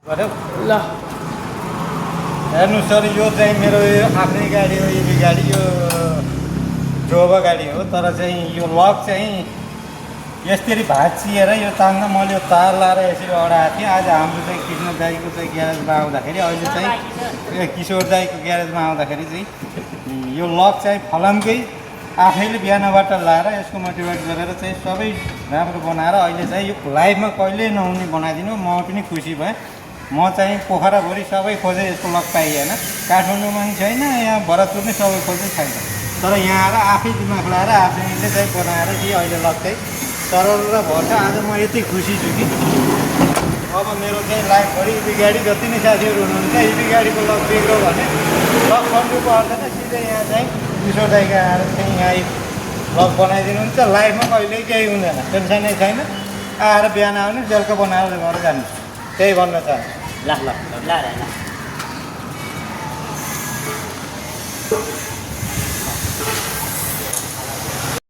गऱ्यौ ल हेर्नु सर यो चाहिँ मेरो आफ्नै गाडी हो इभी गाडी यो जोबा गाडी हो तर चाहिँ यो लक चाहिँ यसरी भाँचिएर यो तान्न मैले यो तार लाएर यसरी अडाएको थिएँ। आज हाम्रो चाहिँ कृष्ण दाईको चाहिँ ग्यारेजमा आउँदाखेरि अहिले चाहिँ किशोर दाईको ग्यारेजमा आउँदाखेरि चाहिँ यो लक चाहिँ फलामकै आफैले बिहानबाट लाएर यसको मोटिभेट गरेर चाहिँ सबै राम्रो बनाएर अहिले चाहिँ यो लाइफमा कहिल्यै नहुने बनाइदिनु। म पनि खुसी भएँ। म चाहिँ पोखराभरि सबै खोजेँ यसको लक पाइएन। काठमाडौँमा पनि छैन, यहाँ भरतपुर नै सबै खोजेँ छैन। तर यहाँ आएर आफै दिमाग लगाएर आफैले चाहिँ बनाएर चाहिँ अहिले लक चाहिँ सरल र भन्छ। आज म यति खुसी छु कि अब मेरो चाहिँ लाइफभरि इभी गाडी जति नै साथीहरू हुनुहुन्छ इभी गाडीको लक बिग्रो भने लक गर्नु पर्दैन, सिधै यहाँ चाहिँ किशोर दाइका आएर चाहिँ यहाँ लक बनाइदिनुहुन्छ। लाइफमा कहिल्यै केही हुँदैन, टेन्सनै छैन। आएर बिहान आउने बेलुका बनाएर घर जानु, त्यही भन्न चाहन्छु। ल ल ल